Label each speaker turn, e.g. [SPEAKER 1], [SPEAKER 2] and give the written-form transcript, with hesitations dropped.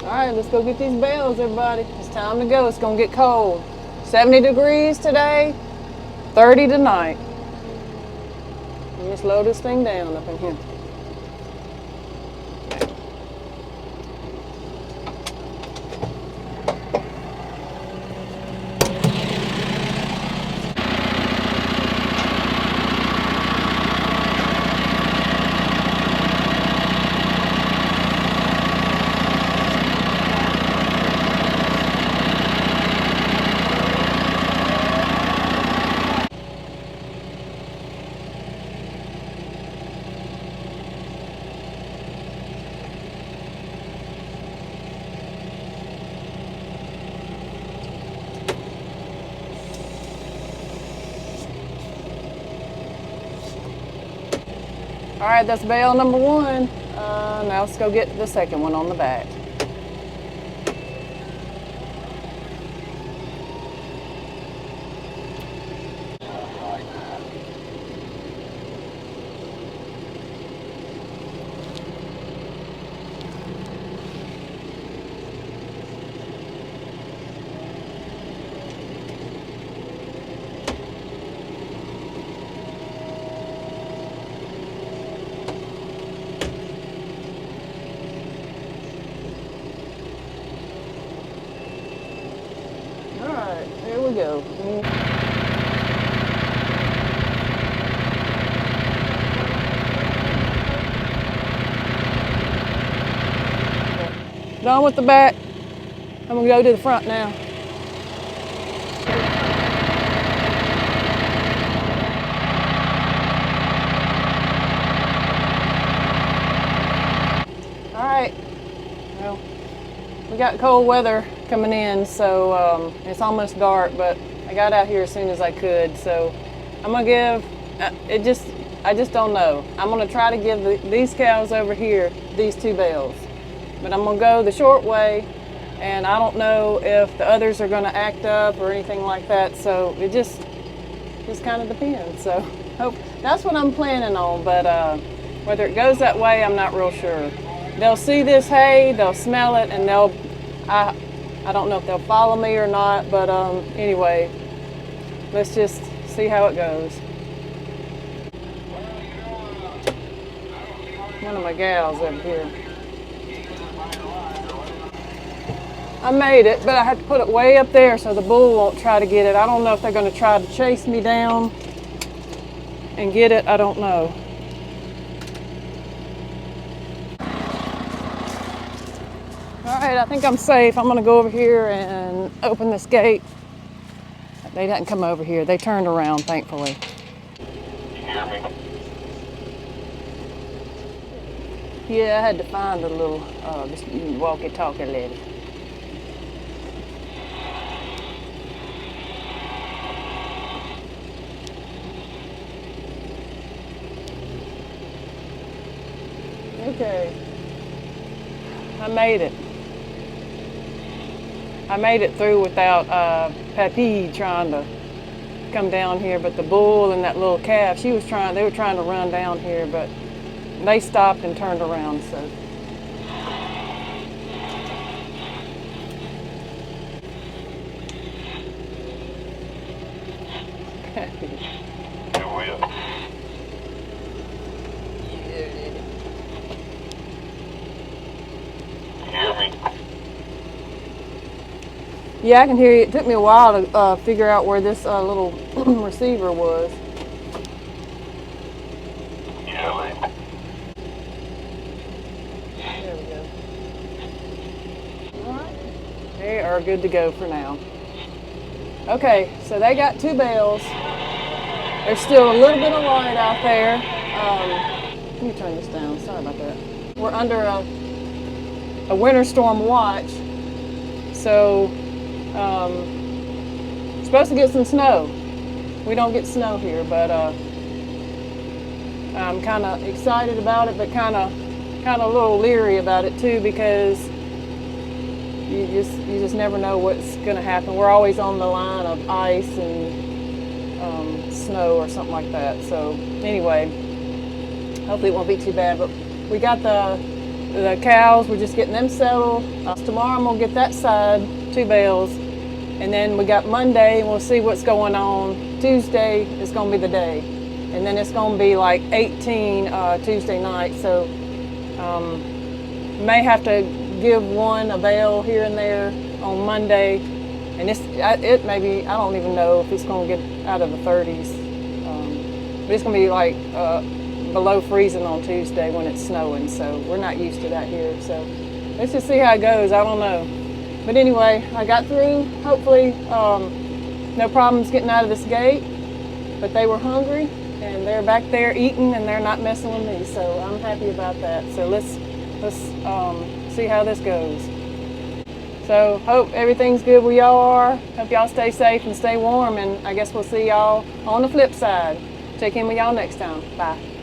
[SPEAKER 1] All right, let's go get these bales, everybody. It's time to go. It's gonna get cold. 70 degrees today, 30 tonight. Let me slow this thing down up in here. All right, that's bale number one. Now let's go get the second one on the back. All right, here we go. Done with the back. I'm gonna go to the front now. All right, well, we got cold weather coming in, so it's almost dark, but I got out here as soon as I could, so I'm gonna give, I just don't know. I'm gonna try to give these cows over here these two bales, but I'm gonna go the short way, and I don't know if the others are gonna act up or anything like that, so it just kind of depends. So hope that's what I'm planning on, but whether it goes that way, I'm not real sure. They'll see this hay, they'll smell it, and I don't know if they'll follow me or not, but anyway, let's just see how it goes. One of my gals over here. I made it, but I had to put it way up there so the bull won't try to get it. I don't know if they're going to try to chase me down and get it. I don't know. All right, I think I'm safe. I'm going to go over here and open this gate. They didn't come over here. They turned around, thankfully.
[SPEAKER 2] You hear me?
[SPEAKER 1] Yeah, I had to find a little this walkie-talkie lady. Okay. I made it. I made it through without Papi trying to come down here, but the bull and that little calf, they were trying to run down here, but they stopped and turned around, so.
[SPEAKER 2] You will. You hear me?
[SPEAKER 1] Yeah, I can hear you. It took me a while to figure out where this little receiver was.
[SPEAKER 2] Yeah, lady.
[SPEAKER 1] There we go. All right. They are good to go for now. Okay, so they got two bales. There's still a little bit of light out there. Let me turn this down. Sorry about that. We're under a winter storm watch, so supposed to get some snow. We don't get snow here, but I'm kind of excited about it, but kind of a little leery about it too, because you just never know what's going to happen. We're always on the line of ice and snow or something like that. So anyway, hopefully it won't be too bad. But we got the the cows, we're just getting them settled. Tomorrow I'm gonna get that side, 2 bales. And then we got Monday, and we'll see what's going on. Tuesday is gonna be the day. And then it's gonna be like 18 Tuesday night. So may have to give one a bale here and there on Monday. And it maybe, I don't even know if it's gonna get out of the 30s. But it's gonna be like below freezing on Tuesday when it's snowing. So we're not used to that here. So let's just see how it goes. I don't know. But anyway, I got through. Hopefully, no problems getting out of this gate. But they were hungry, and they're back there eating, and they're not messing with me. So I'm happy about that. So let's see how this goes. So hope everything's good where y'all are. Hope y'all stay safe and stay warm. And I guess we'll see y'all on the flip side. Check in with y'all next time. Bye.